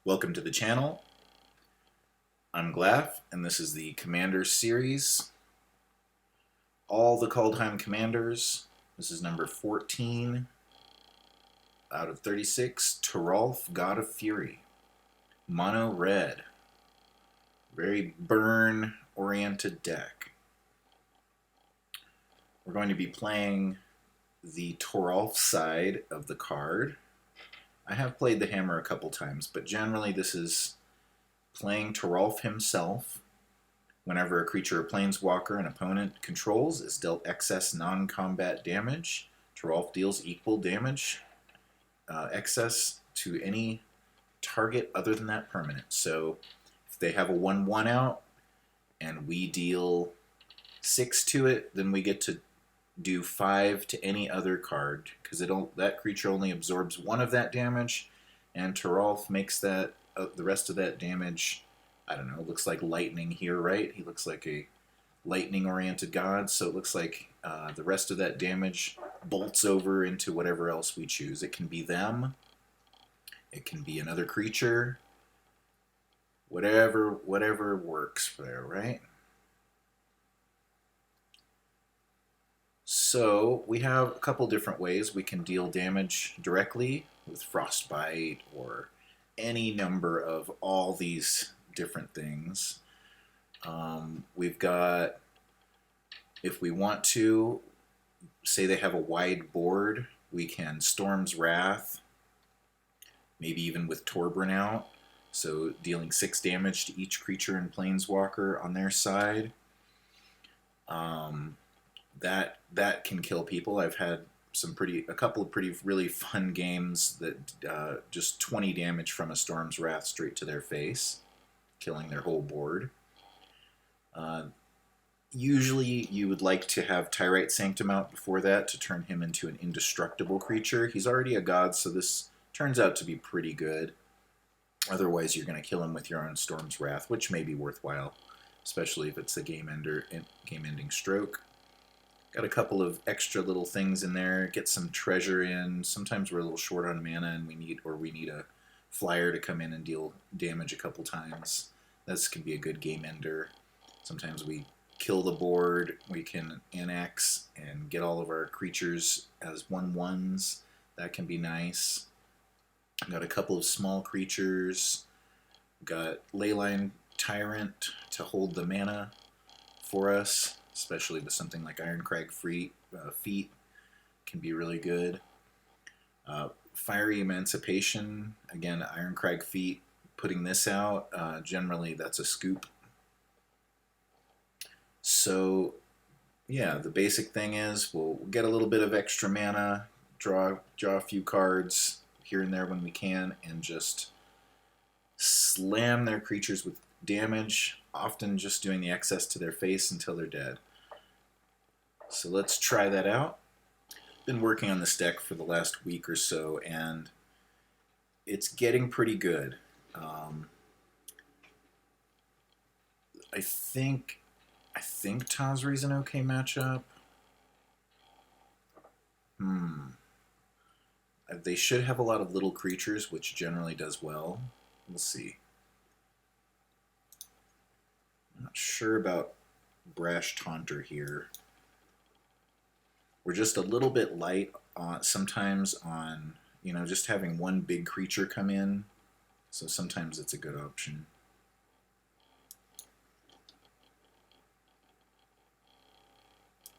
Welcome to the channel. I'm Glaff, and this is the Commander series. All the Kaldheim Commanders. This is number 14 out of 36. Toralf, God of Fury. Mono red. Very burn-oriented deck. We're going to be playing the Toralf side of the card. I have played the hammer a couple times, but generally this is playing Toralf himself. Whenever a creature or planeswalker an opponent controls is dealt excess non-combat damage, Toralf deals equal damage excess to any target other than that permanent. So if they have a 1/1 out and we deal 6 to it, then we get to do 5 to any other card, because that creature only absorbs 1 of that damage, and Toralf makes that the rest of that damage. I don't know, it looks like lightning here, right? He looks like a lightning-oriented god, so it looks like the rest of that damage bolts over into whatever else we choose. It can be them, it can be another creature, whatever works there, right? So we have a couple different ways we can deal damage directly with Frostbite or any number of all these different things. We've got, if we want to, say they have a wide board, we can Storm's Wrath, maybe even with Torbran out, so dealing 6 damage to each creature and planeswalker on their side. That can kill people. I've had a couple of really fun games that just 20 damage from a Storm's Wrath straight to their face, killing their whole board. Usually you would like to have Tyrite Sanctum out before that to turn him into an indestructible creature. He's already a god, so this turns out to be pretty good. Otherwise you're going to kill him with your own Storm's Wrath, which may be worthwhile, especially if it's a game-ending stroke. Got a couple of extra little things in there. Get some treasure in. Sometimes we're a little short on mana and we need a flyer to come in and deal damage a couple times. This can be a good game ender. Sometimes we kill the board. We can annex and get all of our creatures as 1/1s. That can be nice. Got a couple of small creatures. Got Leyline Tyrant to hold the mana for us, especially with something like Ironcrag Feet can be really good. Fiery Emancipation, again, Ironcrag Feet, putting this out, generally that's a scoop. So yeah, the basic thing is we'll get a little bit of extra mana, draw a few cards here and there when we can, and just slam their creatures with damage, often just doing the excess to their face until they're dead. So let's try that out. Been working on this deck for the last week or so, and it's getting pretty good. I think Tazri's an okay matchup. They should have a lot of little creatures, which generally does well. We'll see. I'm not sure about Brash Taunter here. We're just a little bit light sometimes on, just having one big creature come in. So sometimes it's a good option.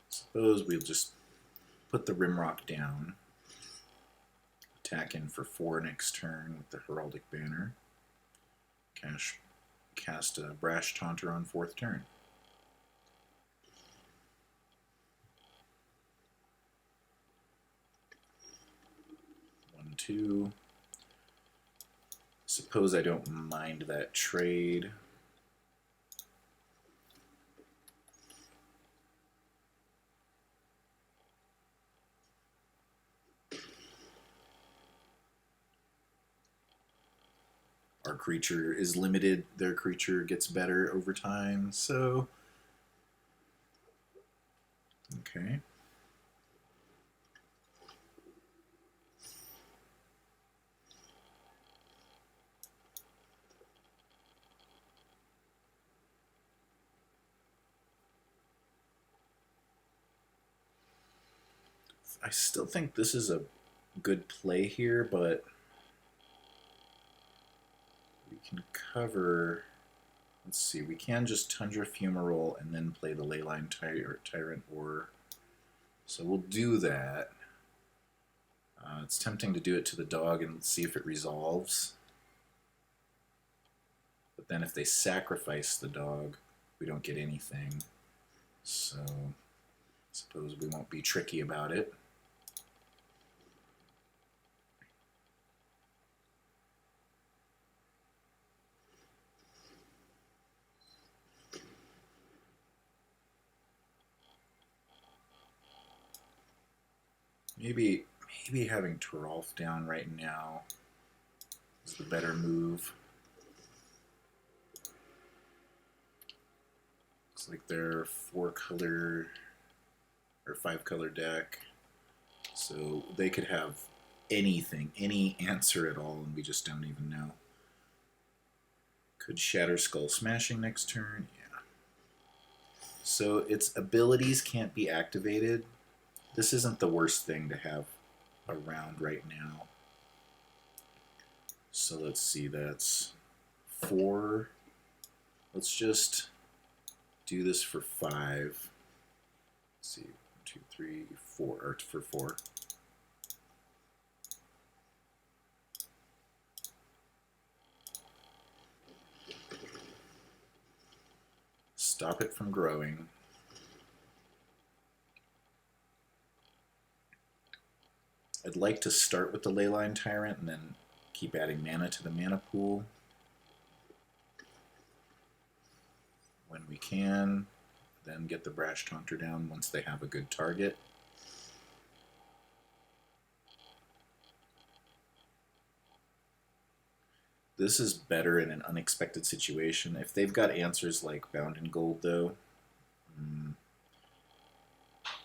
Suppose we'll just put the Rimrock down. Attack in for 4 next turn with the Heraldic Banner. Cast a Brash Taunter on 4th turn. Two. Suppose I don't mind that trade. Our creature is limited. Their creature gets better over time, so okay. I still think this is a good play here, but we can cover. Let's see, we can just Tundra Fumarole and then play the Leyline Tyrant Ore. So we'll do that. It's tempting to do it to the dog and see if it resolves. But then if they sacrifice the dog, we don't get anything. So I suppose we won't be tricky about it. Maybe having Toralf down right now is the better move. Looks like they're 4-color or 5-color deck, so they could have anything, any answer at all, and we just don't even know. Could Shatter Skull Smashing next turn, yeah. So its abilities can't be activated. This isn't the worst thing to have around right now. So let's see, that's 4. Let's just do this for 5. Let's see, 1, 2, 3, 4, or for 4. Stop it from growing. I'd like to start with the Leyline Tyrant and then keep adding mana to the mana pool when we can, then get the Brash Taunter down once they have a good target. This is better in an unexpected situation. If they've got answers like Bound in Gold, though,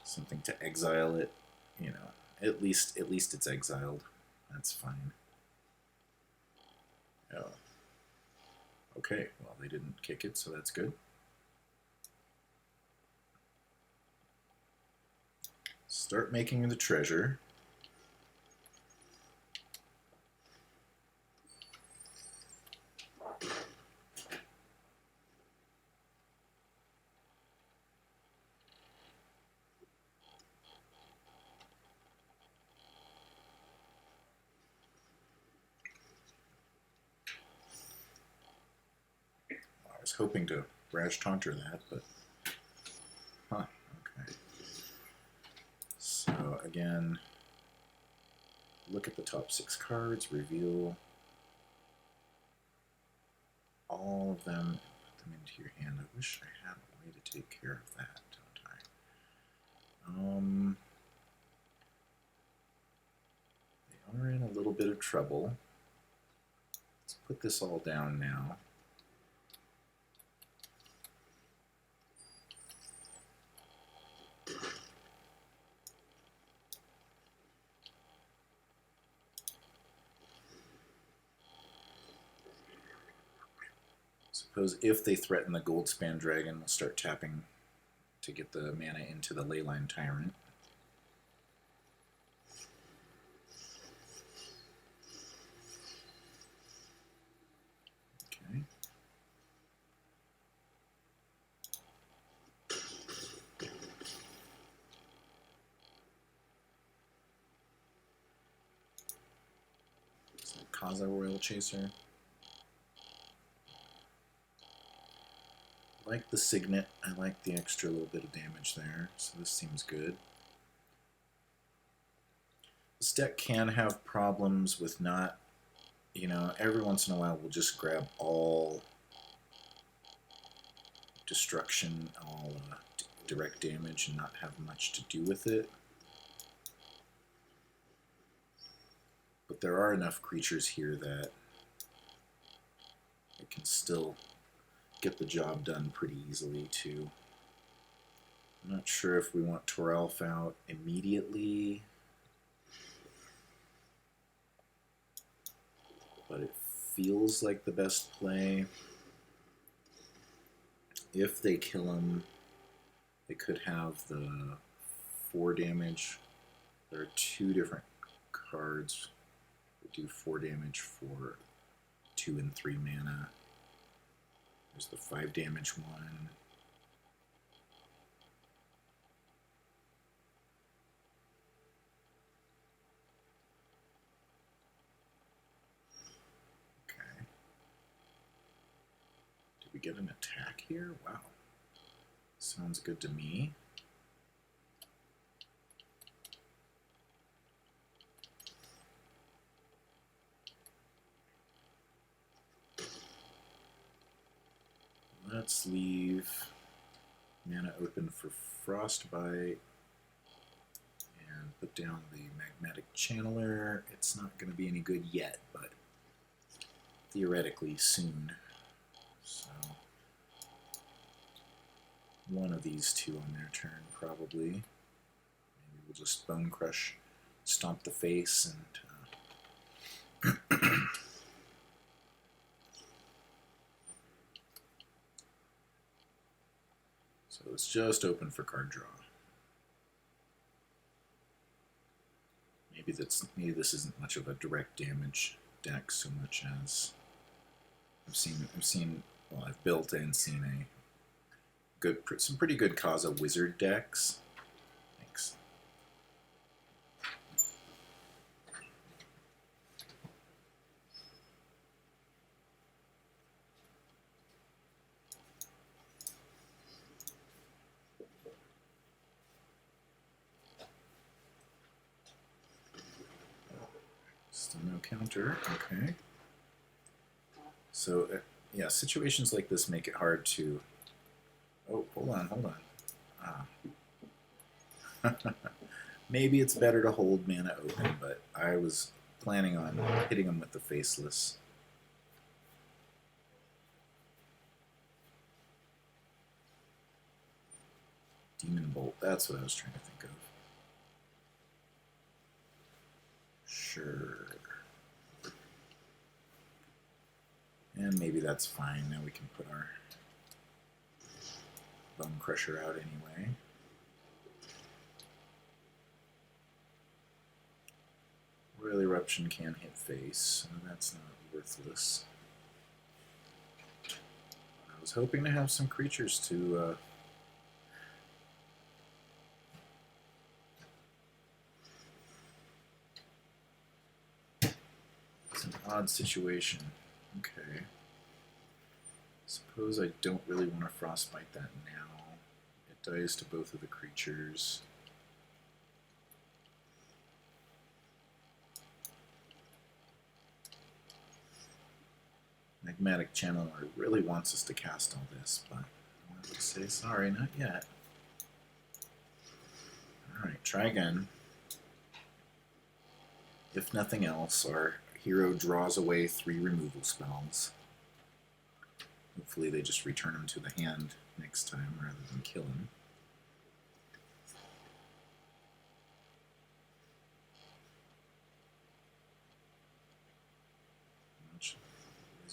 something to exile it, you know, at least it's exiled. That's fine. Oh. Okay, well, they didn't kick it, so that's good. Start making the treasure. I was hoping to Brash Taunter that, but okay. So again, look at the top 6 cards, reveal all of them, and put them into your hand. I wish I had a way to take care of that, don't I? They are in a little bit of trouble. Let's put this all down now. Suppose if they threaten the Goldspan Dragon, we'll start tapping to get the mana into the Leyline Tyrant. Okay. So Kaza Royal Chaser. I like the Signet. I like the extra little bit of damage there, so this seems good. This deck can have problems with not, you know, every once in a while we'll just grab all destruction, all direct damage, and not have much to do with it. But there are enough creatures here that it can still get the job done pretty easily too. I'm not sure if we want Toralf out immediately, but it feels like the best play. If they kill him, they could have the 4 damage There are 2 different cards that do 4 damage for 2 and 3 mana. There's the 5 damage one. Okay. Did we get an attack here? Wow. Sounds good to me. Let's leave mana open for Frostbite and put down the Magmatic Channeler. It's not going to be any good yet, but theoretically soon. So one of these 2 on their turn probably. Maybe we'll just Bone Crush, stomp the face, and so it's just open for card draw. Maybe this isn't much of a direct damage deck so much as I've built and seen some pretty good Kaza wizard decks. Thanks. Still no counter. Okay. So, yeah, situations like this make it hard to... Oh, hold on. Ah. Maybe it's better to hold mana open, but I was planning on hitting him with the Faceless. Demon Bolt, that's what I was trying to think of. Sure. And maybe that's fine. Now we can put our Bone Crusher out anyway. Royal Eruption can hit face, so that's not worthless. I was hoping to have some creatures to it's an odd situation. Okay. Suppose I don't really want to Frostbite that now. It dies to both of the creatures. Magmatic Channeler really wants us to cast all this, but I want to say sorry, not yet. Alright, try again. If nothing else, our hero draws away 3 removal spells. Hopefully they just return him to the hand next time rather than kill him.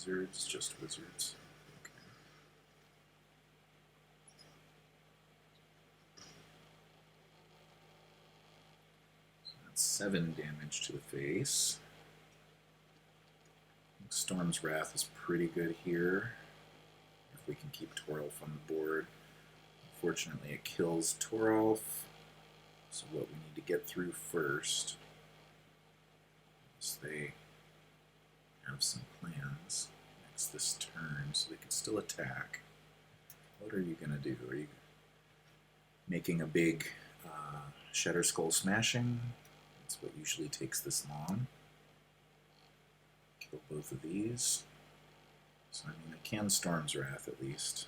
Wizards, just wizards. Okay. So that's 7 damage to the face. Storm's Wrath is pretty good here. If we can keep Toralf on the board. Unfortunately, it kills Toralf. So what we need to get through first is they have some plans next this turn, so they can still attack. What are you going to do? Are you making a big Shatter Skull Smashing? That's what usually takes this long. Kill both of these. So I mean, I can Storm's Wrath at least.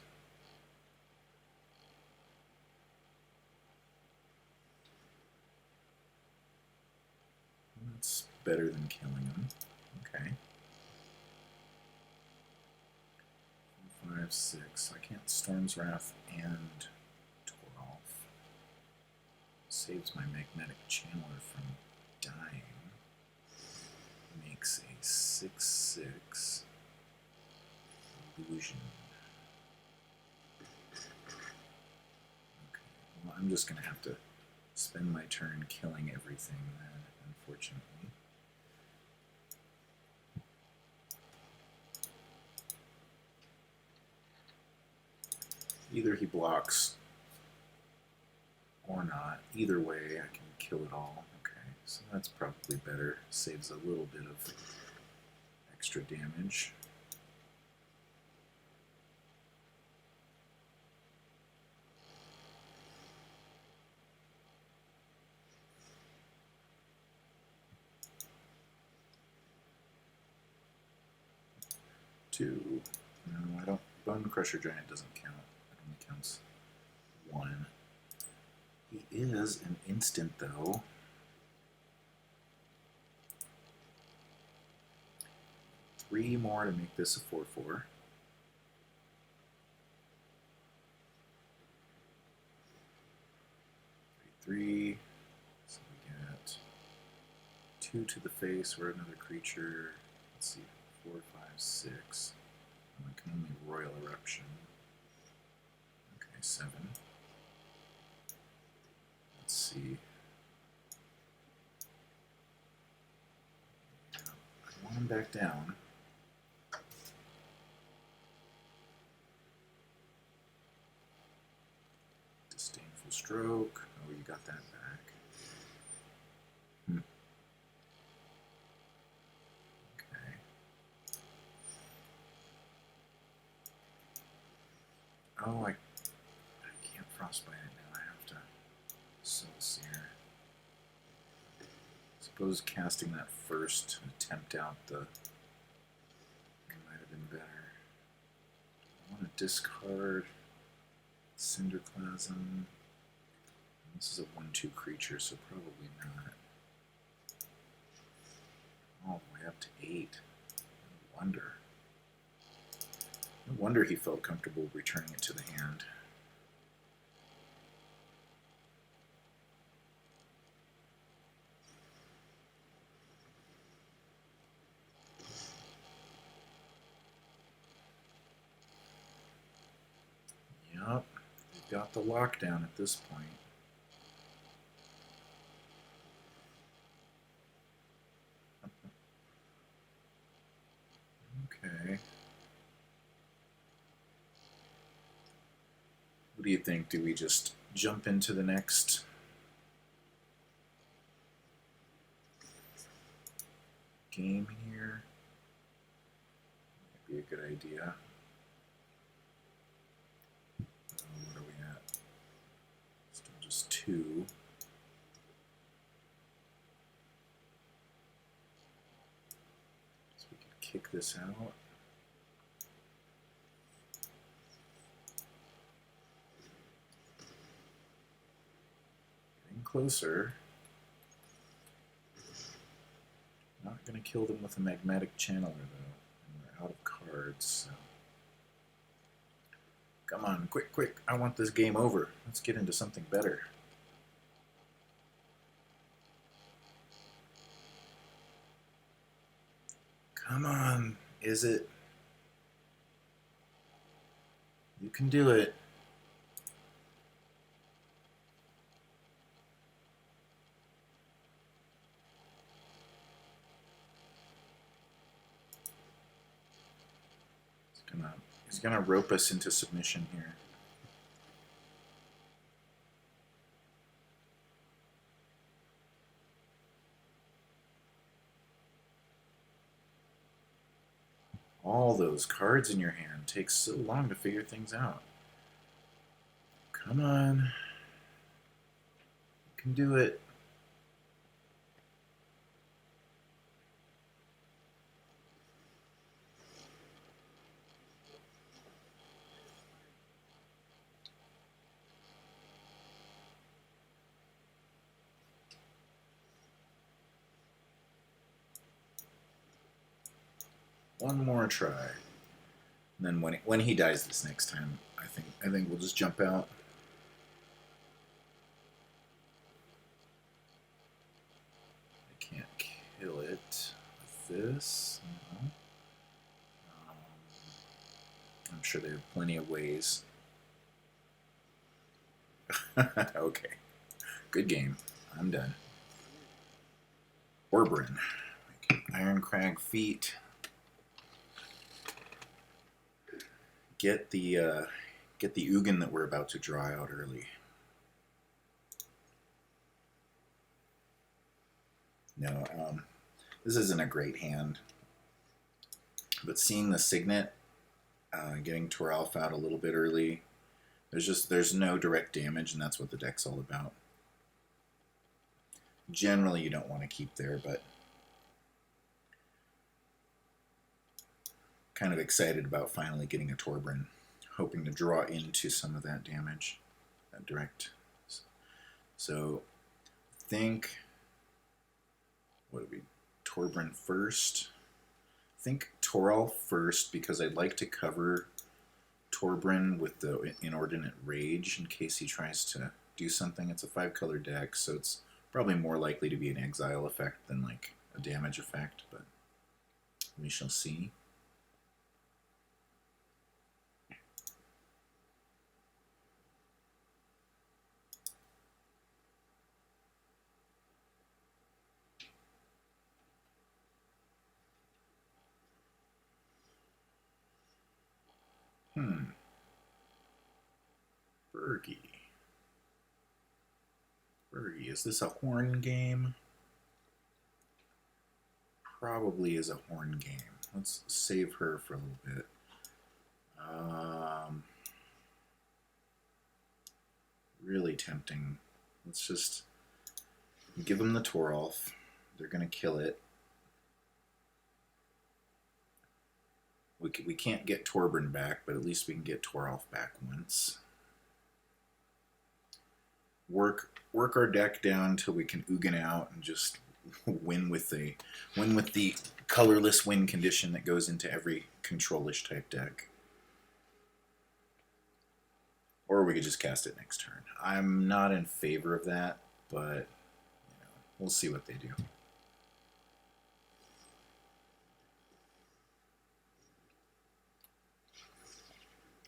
That's better than killing him. Okay. 5, 6. I can't Storm's Wrath and Toralf. Saves my Magmatic Channeler from dying. Makes a 6/6 illusion. Okay. Well, I'm just going to have to spend my turn killing everything then, unfortunately. Either he blocks or not. Either way, I can kill it all. Okay, so that's probably better. Saves a little bit of extra damage. Two. No, I don't. Bone Crusher Giant doesn't count. It only counts one. He is an instant, though. Three more to make this a 4/4. Three. So we get 2 to the face or another creature. Let's see, 4, 5, 6. And I can only Royal Eruption. Okay, 7. Let's see. Yeah, I want him back down. Disdainful Stroke. Oh, you got that back. Okay. Oh, I can't Frostbite it now. I have to Soul Seer. Suppose casting that first to tempt out the might have been better. I want to discard Cinderclasm. This is a 1/2 creature, so probably not. All the way up to 8. No wonder. No wonder he felt comfortable returning it to the hand. Yup, we've got the lockdown at this point. Okay. What do you think? Do we just jump into the next game here? Might be a good idea. What are we at? Still just 2. So we could kick this out. Getting closer. Not going to kill them with a Magmatic Channeler, though. And we're out of cards, so. Come on, quick, quick. I want this game over. Let's get into something better. Come on. Is it? You can do it. He's gonna rope us into submission here. All those cards in your hand takes so long to figure things out. Come on. You can do it. One more try. And then when he dies this next time, I think we'll just jump out. I can't kill it with this. No. I'm sure they have plenty of ways. Okay. Good game. I'm done. Orbrin. Iron Crag Feet. Get the Ugin that we're about to draw out early. No, this isn't a great hand. But seeing the Signet, getting Toralf out a little bit early, there's no direct damage, and that's what the deck's all about. Generally, you don't want to keep there, but kind of excited about finally getting a Torbrin, hoping to draw into some of that damage, that direct. So, think, what would be Torbrin first? I think Toralf first, because I'd like to cover Torbrin with the Inordinate Rage in case he tries to do something. It's a 5-color deck, so it's probably more likely to be an exile effect than like a damage effect, but we shall see. Fergie. Fergie, is this a horn game? Probably is a horn game. Let's save her for a little bit. Really tempting. Let's just give them the Toralf. They're going to kill it. We can't get Torbrin back, but at least we can get Toralf back once. Work our deck down until we can Ugin out and just win with the colorless win condition that goes into every control-ish type deck. Or we could just cast it next turn. I'm not in favor of that, but we'll see what they do.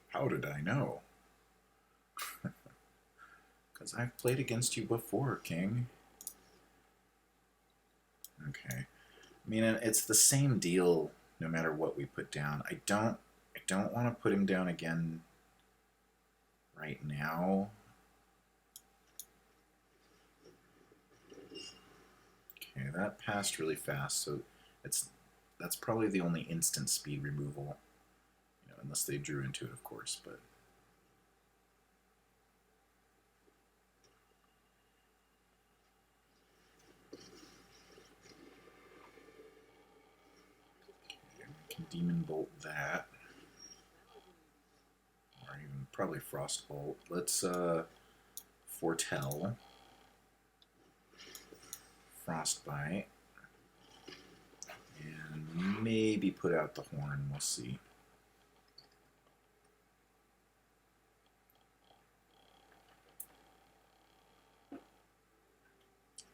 How did I know? Because I've played against you before, King. Okay. I mean, it's the same deal no matter what we put down. I don't want to put him down again right now. Okay, that passed really fast, so that's probably the only instant speed removal. Unless they drew into it, of course, but we can Demon Bolt that, or even probably Frost Bolt. Let's Foretell, Frostbite, and maybe put out the Horn. We'll see.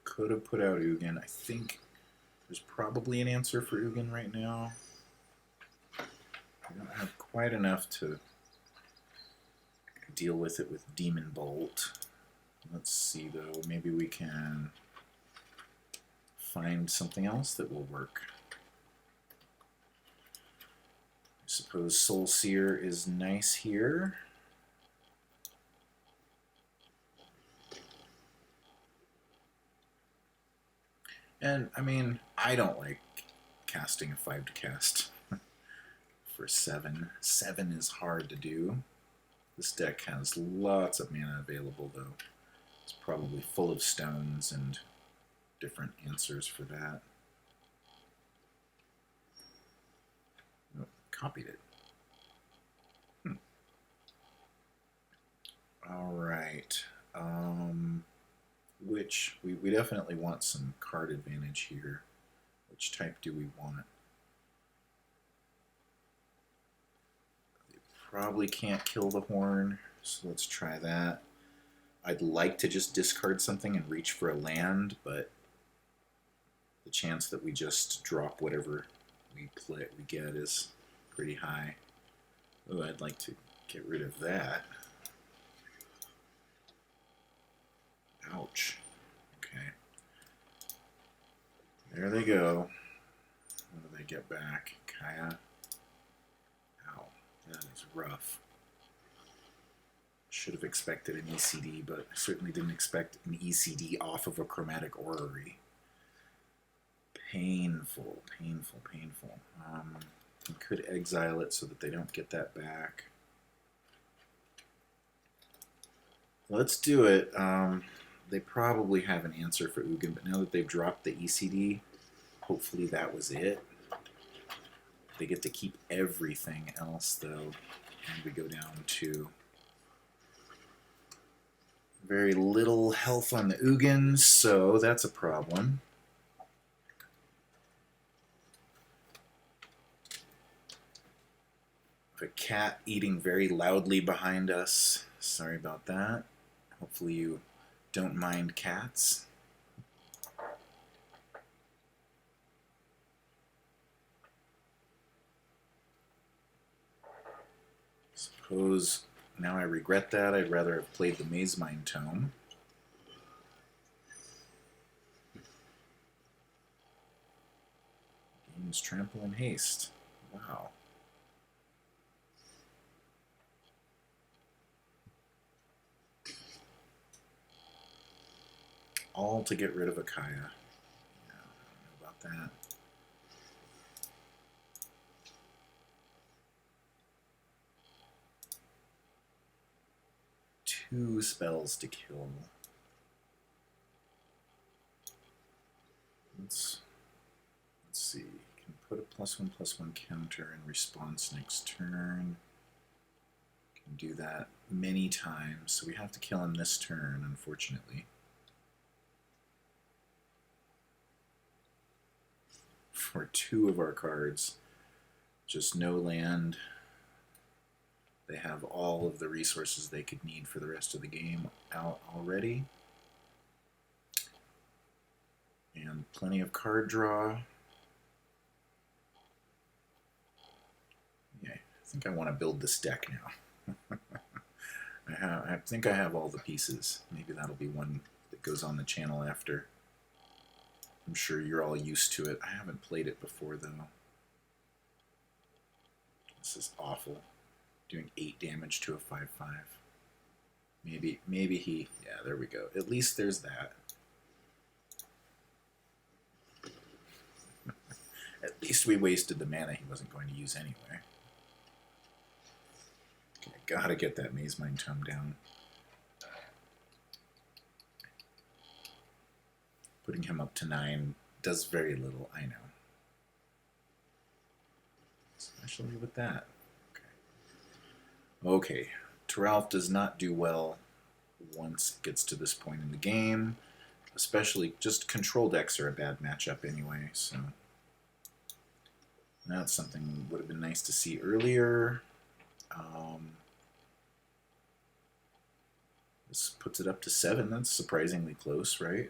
Could have put out Ugin. I think there's probably an answer for Ugin right now. I don't have quite enough to deal with it with Demon Bolt. Let's see though, maybe we can find something else that will work. I suppose Soul Seer is nice here. And, I mean, I don't like casting a 5 to cast for 7. 7 is hard to do. This deck has lots of mana available, though. It's probably full of stones and different answers for that. Oh, copied it. Alright. Which, we definitely want some card advantage here. Which type do we want? They probably can't kill the Horn, so let's try that. I'd like to just discard something and reach for a land, but the chance that we just drop whatever we get is pretty high. Oh, I'd like to get rid of that. Ouch. There they go. What do they get back? Kaya. Ow, that is rough. Should have expected an ECD, but I certainly didn't expect an ECD off of a chromatic orrery. Painful, painful, painful. You could exile it so that they don't get that back. Let's do it. They probably have an answer for Ugin, but now that they've dropped the ECD, hopefully that was it. They get to keep everything else, though, and we go down to very little health on the Ugin, so that's a problem. A cat eating very loudly behind us. Sorry about that. Hopefully you don't mind cats. Suppose now I regret that. I'd rather have played the Maze Mind Tome. Games Trample and Haste. Wow. All to get rid of a Kaya. Yeah, I don't know about that. Two spells to kill. Let's see. Can put a +1/+1 counter in response next turn. Can do that many times, so we have to kill him this turn, unfortunately. For two of our cards, just no land. They have all of the resources they could need for the rest of the game out already. And plenty of card draw. Yeah, I think I want to build this deck now. I think I have all the pieces. Maybe that'll be one that goes on the channel after. I'm sure you're all used to it. I haven't played it before, though. This is awful. Doing 8 damage to a 5/5. Maybe he... Yeah, there we go. At least there's that. At least we wasted the mana he wasn't going to use anyway. Okay, gotta get that Maze Mind Tome down. Putting him up to 9 does very little, I know. Especially with that. Okay, Toralf does not do well once it gets to this point in the game. Especially, just control decks are a bad matchup anyway, so... That's something that would have been nice to see earlier. This puts it up to 7. That's surprisingly close, right?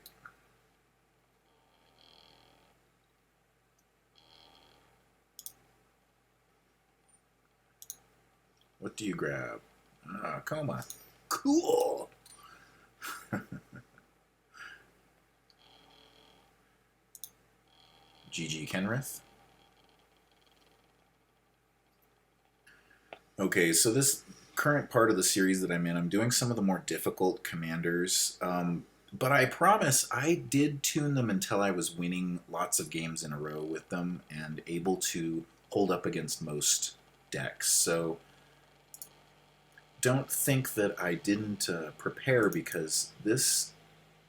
What do you grab? Ah, Coma. Cool! GG Kenrith. Okay, so this current part of the series that I'm in, I'm doing some of the more difficult commanders. But I promise I did tune them until I was winning lots of games in a row with them and able to hold up against most decks. So don't think that I didn't prepare, because this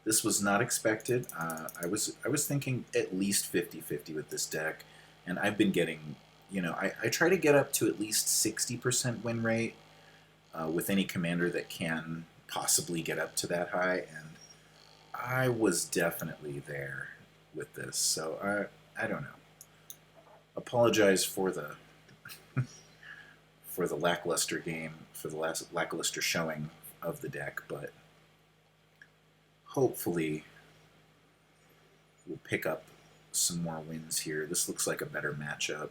was not expected. I was thinking at least 50-50 with this deck, and I've been getting, you know, I try to get up to at least 60% win rate with any commander that can possibly get up to that high, and I was definitely there with this. So I don't know. Apologize for the for the lackluster game, for the lackluster showing of the deck, but hopefully we'll pick up some more wins here. This looks like a better matchup.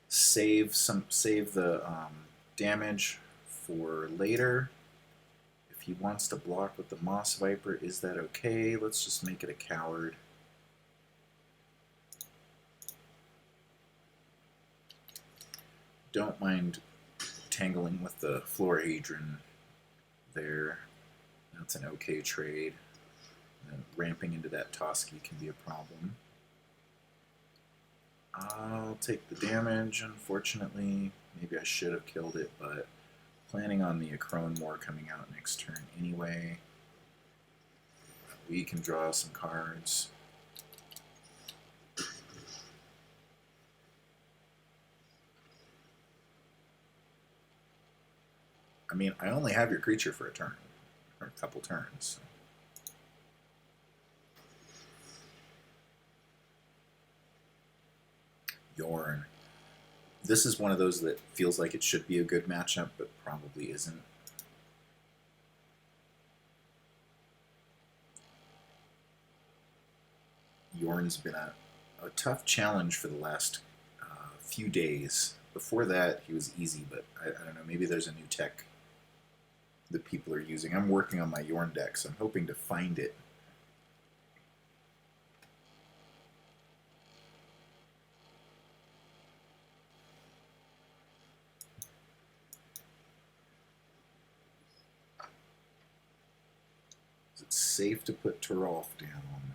Save the damage for later. he wants to block with the Moss Viper, is that okay? Let's just make it a coward. Don't mind tangling with the Florahedron there. That's an okay trade. Ramping into that Toski can be a problem. I'll take the damage, unfortunately. Maybe I should have killed it, but planning on the Acrone War coming out next turn anyway. We can draw some cards. I mean, I only have your creature for a turn, or a couple turns. Yorn. This is one of those that feels like it should be a good matchup, but probably isn't. Yorn's been a tough challenge for the last few days. Before that, he was easy, but I don't know, maybe there's a new tech that people are using. I'm working on my Yorn deck, so I'm hoping to find it. Is it safe to put Toralf down?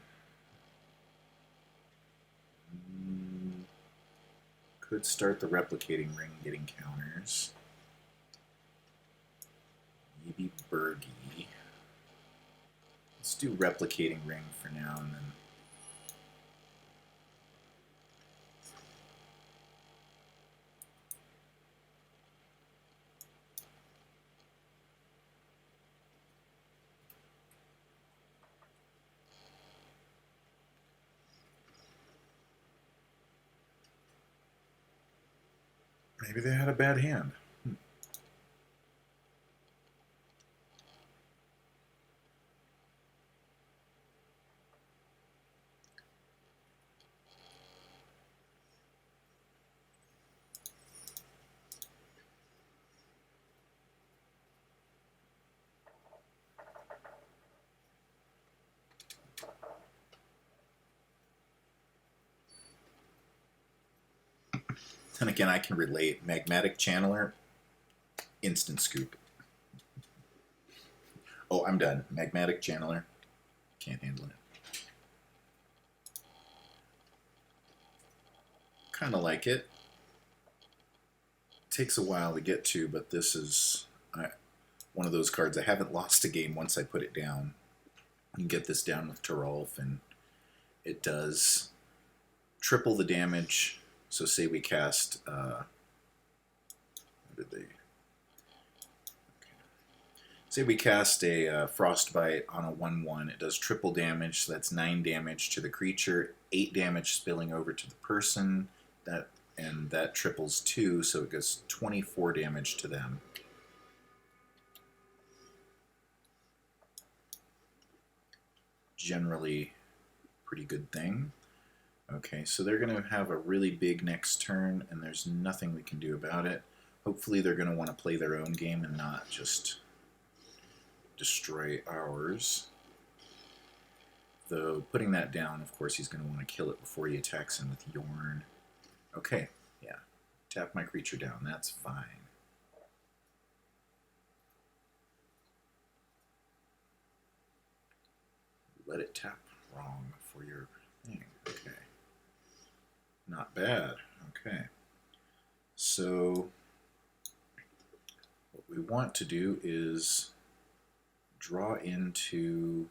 Could start the replicating ring getting counters. Maybe Bergie. Let's do replicating ring for now and then. Maybe they had a bad hand. And again, I can relate. Magmatic Channeler, instant scoop. Oh, I'm done. Magmatic Channeler, can't handle it. Kind of like it. Takes a while to get to, but this is one of those cards. I haven't lost a game once I put it down. You can get this down with Toralf, and it does triple the damage. So say we cast, what did they? Okay. Say we cast a Frostbite on a 1/1. It does triple damage, so that's 9 damage to the creature, 8 damage spilling over to the person. And that triples 2, so it goes 24 damage to them. Generally, pretty good thing. Okay, so they're going to have a really big next turn, and there's nothing we can do about it. Hopefully they're going to want to play their own game and not just destroy ours. Though, putting that down, of course, he's going to want to kill it before he attacks him with Yorn. Okay, yeah. Tap my creature down. That's fine. Let it tap wrong for your thing. Okay. Not bad. Okay. So what we want to do is draw into...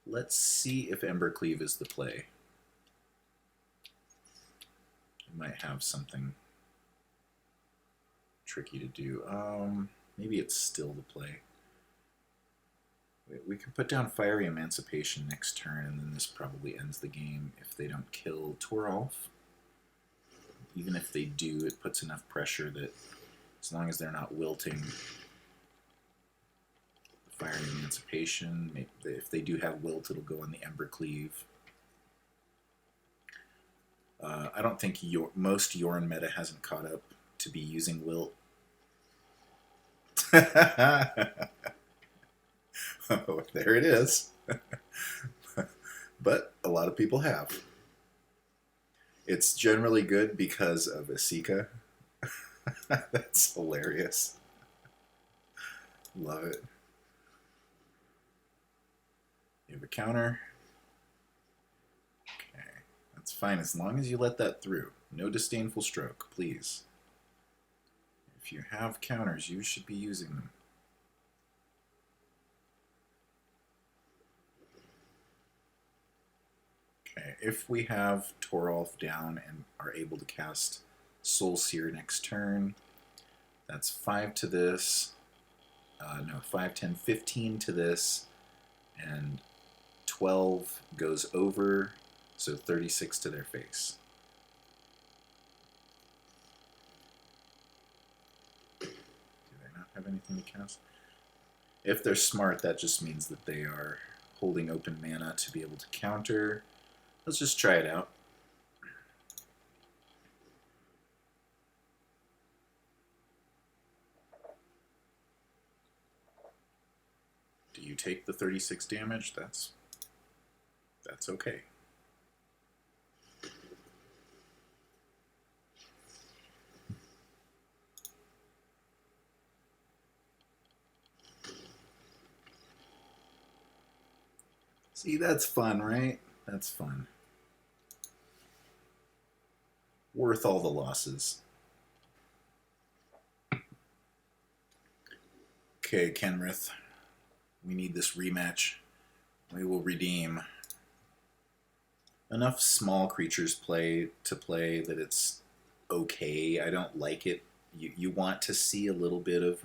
Let's see if Embercleave is the play. It might have something tricky to do. Maybe it's still the play. We can put down Fiery Emancipation next turn, and then this probably ends the game if they don't kill Toralf. Even if they do, it puts enough pressure that as long as they're not wilting Fiery Emancipation, maybe if they do have wilt, it'll go on the Embercleave. I don't think most Yorn meta hasn't caught up to be using wilt. Oh, there it is. But a lot of people have. It's generally good because of Asika. That's hilarious. Love it. You have a counter. Okay. That's fine as long as you let that through. No disdainful stroke, please. If you have counters, you should be using them. Okay, if we have Toralf down and are able to cast Soul Seer next turn, that's 5 to this. No, 5, 10, 15 to this, and 12 goes over, so 36 to their face. Do they not have anything to cast? If they're smart, that just means that they are holding open mana to be able to counter. Let's just try it out. Do you take the 36 damage? That's okay. See, that's fun, right? That's fun. Worth all the losses. Okay, Kenrith. We need this rematch. We will redeem. Enough small creatures play that it's okay. I don't like it. You want to see a little bit of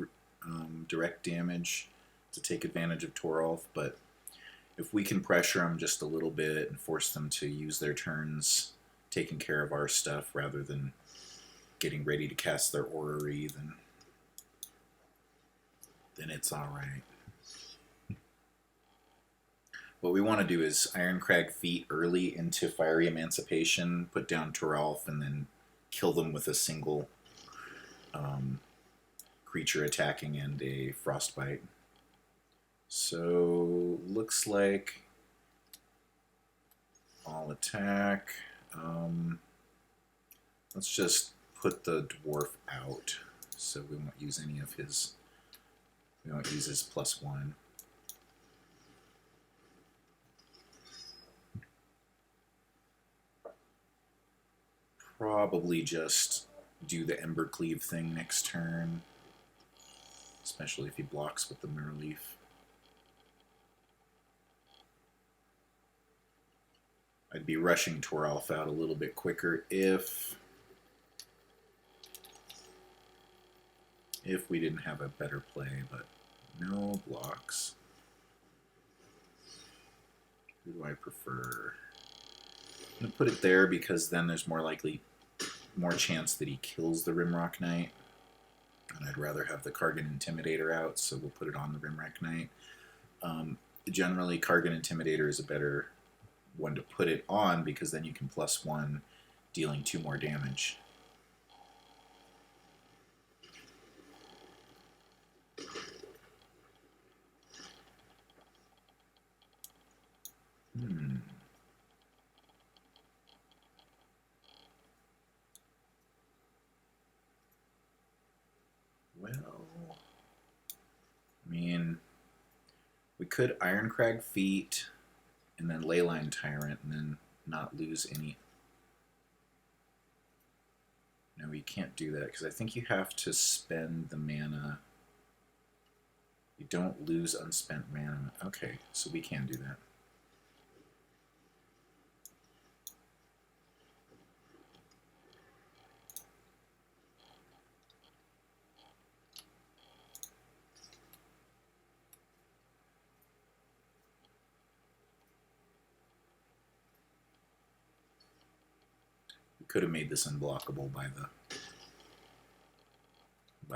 direct damage to take advantage of Toralf, but if we can pressure them just a little bit and force them to use their turns taking care of our stuff rather than getting ready to cast their orrery, then it's alright. What we want to do is Ironcrag Feet early into Fiery Emancipation, put down Toralf, and then kill them with a single creature attacking and a Frostbite. So, looks like all attack. Let's just put the dwarf out, so we won't use any of his. We won't use his +1. Probably just do the Embercleave thing next turn, especially if he blocks with the Mirror Leaf. I'd be rushing Toralf out a little bit quicker if we didn't have a better play, but no blocks. Who do I prefer? I'm going to put it there because then there's more chance that he kills the Rimrock Knight. And I'd rather have the Kargan Intimidator out, so we'll put it on the Rimrock Knight. Generally, Kargan Intimidator is a better one to put it on because then you can +1, dealing 2 more damage. Well, I mean, we could Ironcrag Feet and then Leyline Tyrant and then not lose any. No, we can't do that because I think you have to spend the mana. You don't lose unspent mana. Okay, so we can do that. Could have made this unblockable by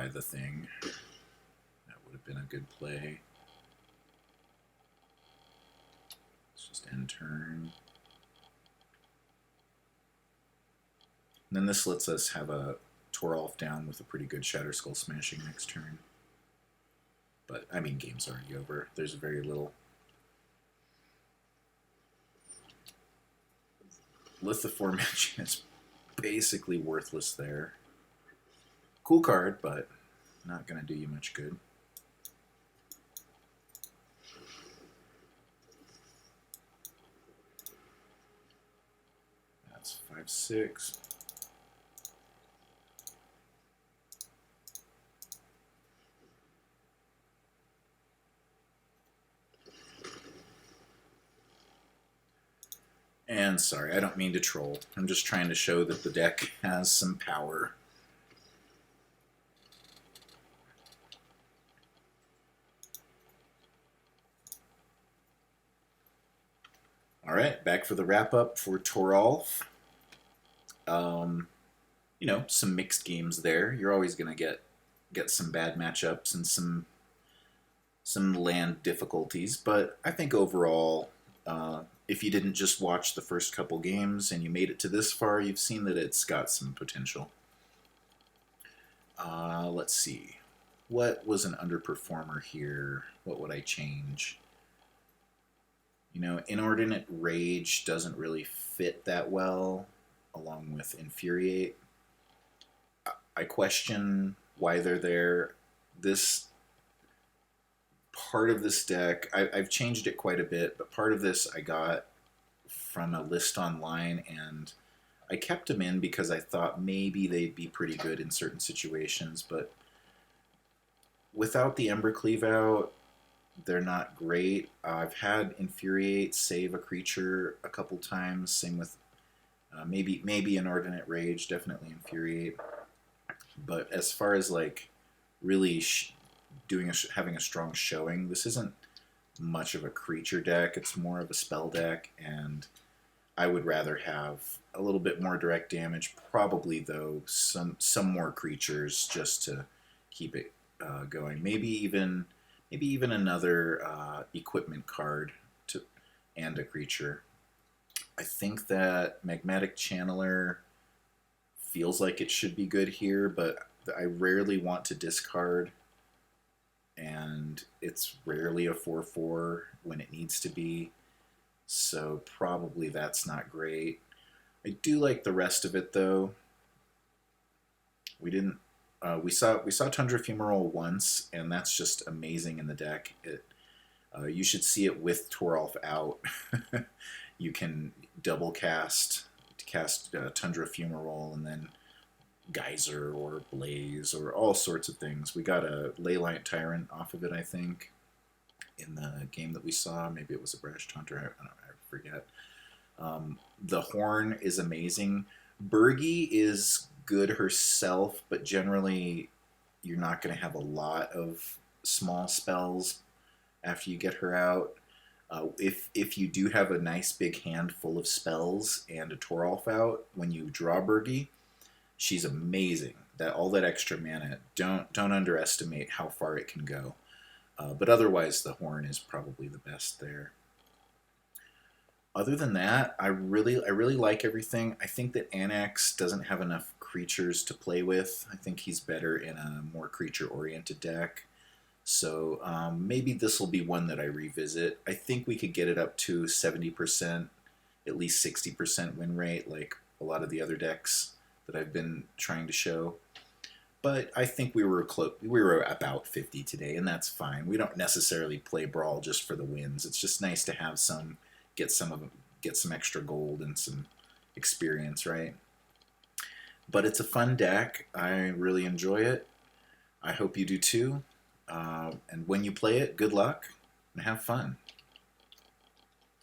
the thing. That would have been a good play. Let's just end turn. And then this lets us have a Toralf down with a pretty good Shatter Skull Smashing next turn. But, I mean, game's already over. There's very little. Lithoformation is basically worthless there. Cool card, but not going to do you much good. That's 5/6. And sorry, I don't mean to troll. I'm just trying to show that the deck has some power. All right, back for the wrap up for Toralf. You know, some mixed games there. You're always going to get some bad matchups and some land difficulties, but I think overall, if you didn't just watch the first couple games and you made it to this far, you've seen that it's got some potential. Let's see. What was an underperformer here? What would I change? You know, Inordinate Rage doesn't really fit that well, along with Infuriate. I question why they're there. This part of this deck, I've changed it quite a bit, but part of this I got from a list online, and I kept them in because I thought maybe they'd be pretty good in certain situations, but without the Embercleave out, they're not great. I've had Infuriate save a creature a couple times, same with maybe Inordinate Rage, definitely Infuriate. But as far as like really having a strong showing, this isn't much of a creature deck. It's more of a spell deck, and I would rather have a little bit more direct damage. Probably though some more creatures just to keep it going. Maybe even another equipment card and a creature. I think that Magmatic Channeler feels like it should be good here, but I rarely want to discard, and it's rarely a 4/4 when it needs to be, so probably that's not great. I do like the rest of it though. We didn't. We saw Tundra Fumarole once, and that's just amazing in the deck. You should see it with Toralf out. You can double cast Tundra Fumarole and then Geyser or Blaze or all sorts of things. We got a Leyline Tyrant off of it, I think, in the game that we saw. Maybe it was a Brash Taunter. I forget. The Horn is amazing. Bergie is good herself, but generally you're not going to have a lot of small spells after you get her out. If you do have a nice big hand full of spells and a Toralf out, when you draw Bergie, she's amazing. All that extra mana, don't underestimate how far it can go. But otherwise, the Horn is probably the best there. Other than that, I really like everything. I think that Anax doesn't have enough creatures to play with. I think he's better in a more creature-oriented deck. So maybe this will be one that I revisit. I think we could get it up to 70%, at least 60% win rate, like a lot of the other decks that I've been trying to show. But I think we were close. We were about 50 today, and that's fine. We don't necessarily play Brawl just for the wins. It's just nice to have get some extra gold and some experience, right? But it's a fun deck. I really enjoy it. I hope you do too. And when you play it, good luck and have fun.